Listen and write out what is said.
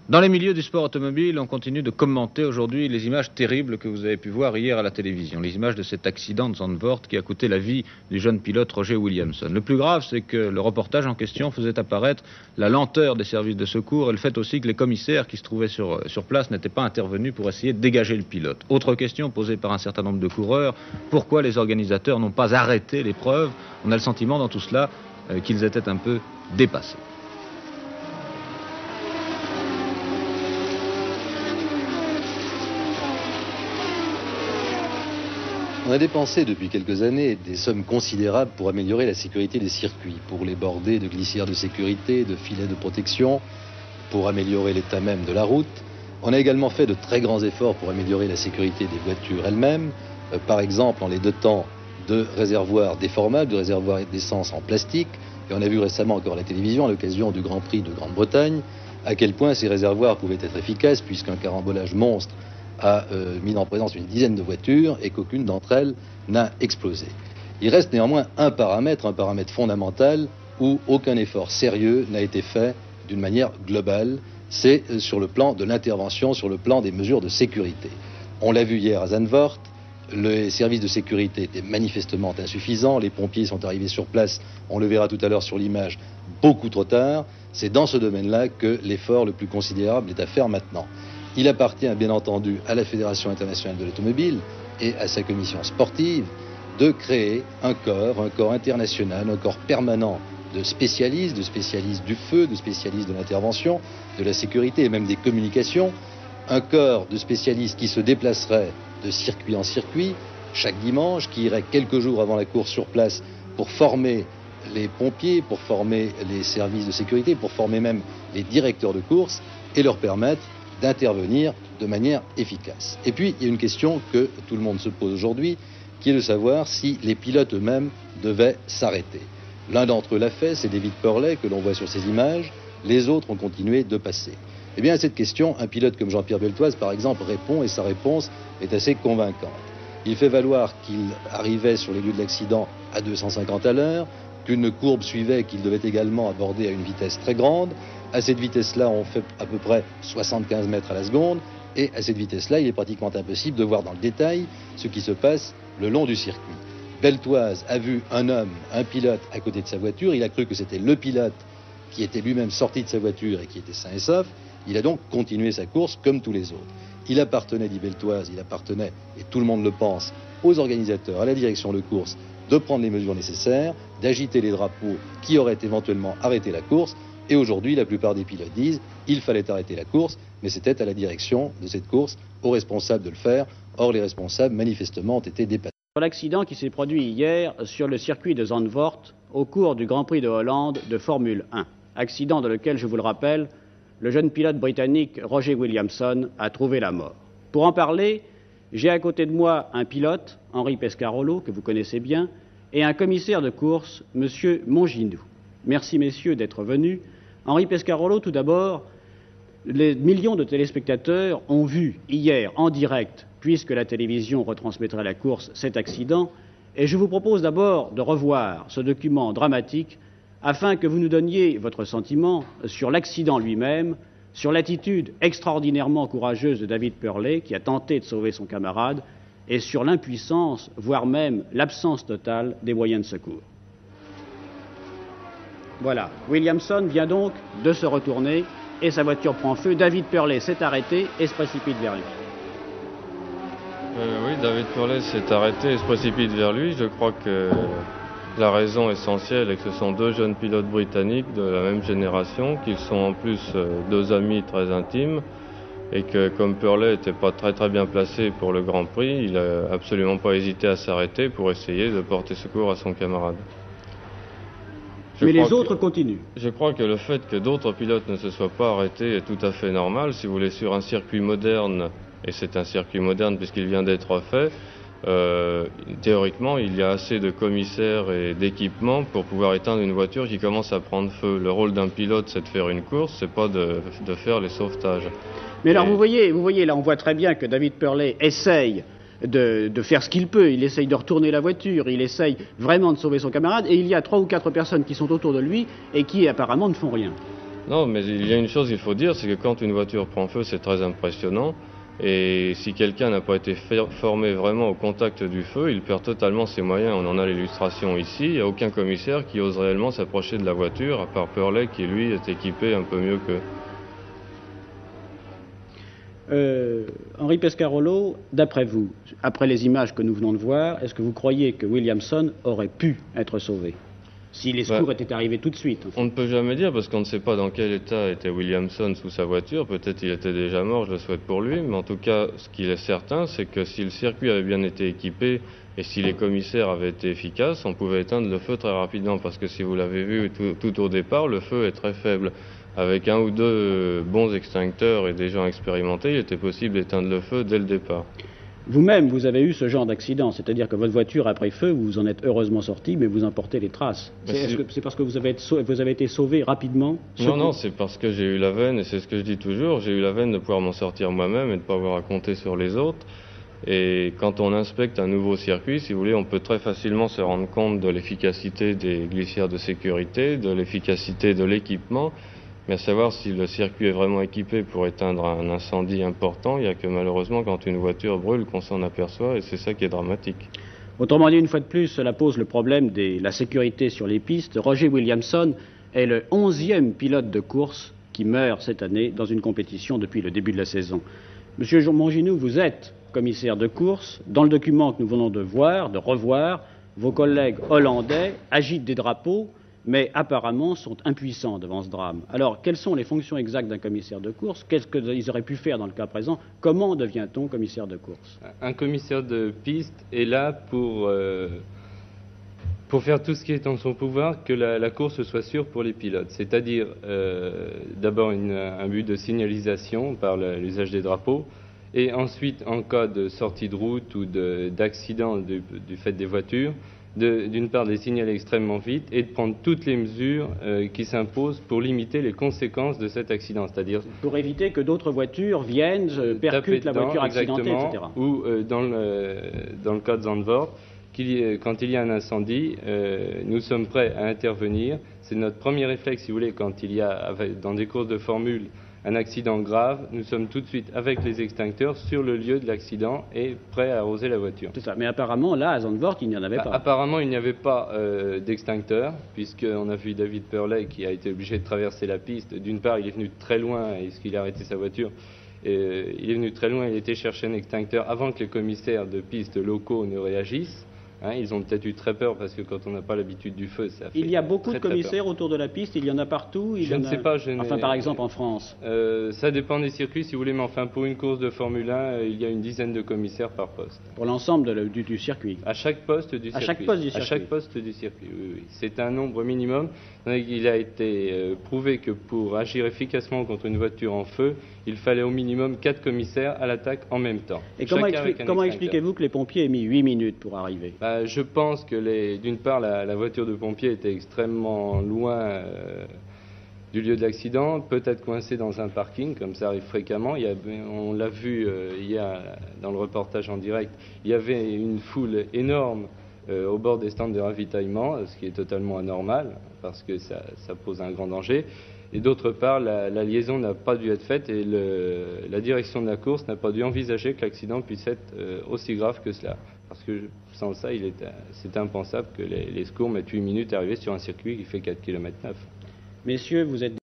Dans les milieux du sport automobile, on continue de commenter aujourd'hui les images terribles que vous avez pu voir hier à la télévision. Les images de cet accident de Zandvoort qui a coûté la vie du jeune pilote Roger Williamson. Le plus grave, c'est que le reportage en question faisait apparaître la lenteur des services de secours et le fait aussi que les commissaires qui se trouvaient sur place n'étaient pas intervenus pour essayer de dégager le pilote. Autre question posée par un certain nombre de coureurs, pourquoi les organisateurs n'ont pas arrêté l'épreuve? On a le sentiment dans tout cela qu'ils étaient un peu dépassés. On a dépensé depuis quelques années des sommes considérables pour améliorer la sécurité des circuits, pour les border de glissières de sécurité, de filets de protection, pour améliorer l'état même de la route. On a également fait de très grands efforts pour améliorer la sécurité des voitures elles-mêmes, par exemple en les dotant de réservoirs déformables, de réservoirs d'essence en plastique. Et on a vu récemment encore à la télévision, à l'occasion du Grand Prix de Grande-Bretagne, à quel point ces réservoirs pouvaient être efficaces, puisqu'un carambolage monstre a mis en présence une dizaine de voitures et qu'aucune d'entre elles n'a explosé. Il reste néanmoins un paramètre fondamental où aucun effort sérieux n'a été fait d'une manière globale, c'est sur le plan de l'intervention, sur le plan des mesures de sécurité. On l'a vu hier à Zandvoort, les services de sécurité étaient manifestement insuffisants, les pompiers sont arrivés sur place, on le verra tout à l'heure sur l'image, beaucoup trop tard. C'est dans ce domaine-là que l'effort le plus considérable est à faire maintenant. Il appartient bien entendu à la Fédération internationale de l'automobile et à sa commission sportive de créer un corps international, un corps permanent de spécialistes du feu, de spécialistes de l'intervention, de la sécurité et même des communications, un corps de spécialistes qui se déplacerait de circuit en circuit chaque dimanche, qui irait quelques jours avant la course sur place pour former les pompiers, pour former les services de sécurité, pour former même les directeurs de course et leur permettre d'intervenir de manière efficace. Et puis, il y a une question que tout le monde se pose aujourd'hui, qui est de savoir si les pilotes eux-mêmes devaient s'arrêter. L'un d'entre eux l'a fait, c'est David Purley, que l'on voit sur ces images. Les autres ont continué de passer. Eh bien, à cette question, un pilote comme Jean-Pierre Beltoise, par exemple, répond, et sa réponse est assez convaincante. Il fait valoir qu'il arrivait sur les lieux de l'accident à 250 à l'heure, qu'une courbe suivait qu'il devait également aborder à une vitesse très grande. À cette vitesse-là, on fait à peu près 75 mètres à la seconde. Et à cette vitesse-là, il est pratiquement impossible de voir dans le détail ce qui se passe le long du circuit. Beltoise a vu un homme, un pilote, à côté de sa voiture. Il a cru que c'était le pilote qui était lui-même sorti de sa voiture et qui était sain et sauf. Il a donc continué sa course comme tous les autres. Il appartenait, dit Beltoise, et tout le monde le pense, aux organisateurs, à la direction de course, de prendre les mesures nécessaires, d'agiter les drapeaux qui auraient éventuellement arrêté la course. Et aujourd'hui, la plupart des pilotes disent qu'il fallait arrêter la course, mais c'était à la direction de cette course, aux responsables de le faire. Or, les responsables, manifestement, ont été dépassés. Sur l'accident qui s'est produit hier sur le circuit de Zandvoort au cours du Grand Prix de Hollande de Formule 1. Accident dans lequel, je vous le rappelle, le jeune pilote britannique Roger Williamson a trouvé la mort. Pour en parler, j'ai à côté de moi un pilote, Henri Pescarolo, que vous connaissez bien, et un commissaire de course, M. Monginou. Merci, messieurs, d'être venus. Henri Pescarolo, tout d'abord, les millions de téléspectateurs ont vu hier en direct, puisque la télévision retransmettrait la course, cet accident, et je vous propose d'abord de revoir ce document dramatique afin que vous nous donniez votre sentiment sur l'accident lui-même, sur l'attitude extraordinairement courageuse de David Purley, qui a tenté de sauver son camarade, et sur l'impuissance, voire même l'absence totale des moyens de secours. Voilà, Williamson vient donc de se retourner et sa voiture prend feu. David Purley s'est arrêté et se précipite vers lui. Oui, David Purley s'est arrêté et se précipite vers lui. Je crois que la raison essentielle est que ce sont deux jeunes pilotes britanniques de la même génération, qu'ils sont en plus deux amis très intimes, et que comme Purley n'était pas très bien placé pour le Grand Prix, il n'a absolument pas hésité à s'arrêter pour essayer de porter secours à son camarade. Mais les autres continuent. Je crois que le fait que d'autres pilotes ne se soient pas arrêtés est tout à fait normal. Si vous voulez, sur un circuit moderne, et c'est un circuit moderne puisqu'il vient d'être fait, théoriquement, il y a assez de commissaires et d'équipements pour pouvoir éteindre une voiture qui commence à prendre feu. Le rôle d'un pilote, c'est de faire une course, c'est pas de faire les sauvetages. Mais alors, vous voyez, là, on voit très bien que David Purley essaye de faire ce qu'il peut. Il essaye de retourner la voiture, il essaye vraiment de sauver son camarade, et il y a 3 ou 4 personnes qui sont autour de lui et qui apparemment ne font rien. Non, mais il y a une chose qu'il faut dire, c'est que quand une voiture prend feu, c'est très impressionnant. Et si quelqu'un n'a pas été formé vraiment au contact du feu, il perd totalement ses moyens. On en a l'illustration ici. Il n'y a aucun commissaire qui ose réellement s'approcher de la voiture, à part Purley qui, lui, est équipé un peu mieux qu'eux. Henri Pescarolo, d'après vous, après les images que nous venons de voir, est-ce que vous croyez que Williamson aurait pu être sauvé si les secours étaient arrivés tout de suite? On ne peut jamais dire parce qu'on ne sait pas dans quel état était Williamson sous sa voiture. Peut-être il était déjà mort, je le souhaite pour lui. Mais en tout cas, ce qu'il est certain, c'est que si le circuit avait bien été équipé et si les commissaires avaient été efficaces, on pouvait éteindre le feu très rapidement. Parce que si vous l'avez vu tout au départ, le feu est très faible. Avec un ou deux bons extincteurs et des gens expérimentés, il était possible d'éteindre le feu dès le départ. Vous-même, vous avez eu ce genre d'accident, c'est-à-dire que votre voiture a pris feu, vous en êtes heureusement sorti, mais vous en portez les traces. C'est parce que vous avez été sauvé rapidement? Non, c'est parce que j'ai eu la veine, et c'est ce que je dis toujours, j'ai eu la veine de pouvoir m'en sortir moi-même et de ne pas avoir à compter sur les autres. Et quand on inspecte un nouveau circuit, si vous voulez, on peut très facilement se rendre compte de l'efficacité des glissières de sécurité, de l'efficacité de l'équipement. Mais à savoir si le circuit est vraiment équipé pour éteindre un incendie important, il n'y a que malheureusement quand une voiture brûle qu'on s'en aperçoit et c'est ça qui est dramatique. Autrement dit, une fois de plus, cela pose le problème de la sécurité sur les pistes. Roger Williamson est le 11e pilote de course qui meurt cette année dans une compétition depuis le début de la saison. Monsieur Monginou, vous êtes commissaire de course. Dans le document que nous venons de revoir, vos collègues hollandais agitent des drapeaux, mais apparemment sont impuissants devant ce drame. Alors, quelles sont les fonctions exactes d'un commissaire de course? Qu'est-ce qu'ils auraient pu faire dans le cas présent? Comment devient-on commissaire de course? Un commissaire de piste est là pour faire tout ce qui est en son pouvoir, que la course soit sûre pour les pilotes. C'est-à-dire, d'abord un but de signalisation par l'usage des drapeaux, et ensuite, en cas de sortie de route ou d'accident du fait des voitures, d'une part de les signaler extrêmement vite et de prendre toutes les mesures qui s'imposent pour limiter les conséquences de cet accident, c'est-à-dire pour éviter que d'autres voitures viennent, percutent la voiture accidentée, etc. Ou dans le cas de Zandvoort, quand il y a un incendie, nous sommes prêts à intervenir. C'est notre premier réflexe, si vous voulez, quand il y a dans des courses de formule un accident grave, nous sommes tout de suite avec les extincteurs sur le lieu de l'accident et prêts à arroser la voiture. C'est ça, mais apparemment, là, à Zandvoort, il n'y en avait pas. Apparemment, il n'y avait pas d'extincteur, puisqu'on a vu David Purley qui a été obligé de traverser la piste. D'une part, il est venu très loin, est-ce qu'il a arrêté sa voiture? Il est venu très loin, il était chercher un extincteur avant que les commissaires de piste locaux ne réagissent. Ils ont peut-être eu très peur parce que quand on n'a pas l'habitude du feu, ça fait. Il y a beaucoup de commissaires autour de la piste, il y en a partout. Je ne sais pas. Enfin, par exemple en France. Ça dépend des circuits, si vous voulez, mais enfin pour une course de Formule 1, il y a une dizaine de commissaires par poste. Pour l'ensemble du circuit. À chaque poste du circuit. À chaque poste du circuit. À chaque poste du circuit. Oui. C'est un nombre minimum. Il a été prouvé que pour agir efficacement contre une voiture en feu, il fallait au minimum 4 commissaires à l'attaque en même temps. Et comment expliquez-vous que les pompiers aient mis 8 minutes pour arriver? Je pense que d'une part la voiture de pompiers était extrêmement loin du lieu de l'accident, peut-être coincée dans un parking, comme ça arrive fréquemment. On l'a vu hier dans le reportage en direct, il y avait une foule énorme au bord des stands de ravitaillement, ce qui est totalement anormal parce que ça pose un grand danger. Et d'autre part, la liaison n'a pas dû être faite et la direction de la course n'a pas dû envisager que l'accident puisse être aussi grave que cela. Parce que sans ça, c'est impensable que les secours mettent 8 minutes à arriver sur un circuit qui fait 4,9 km. Messieurs, vous êtes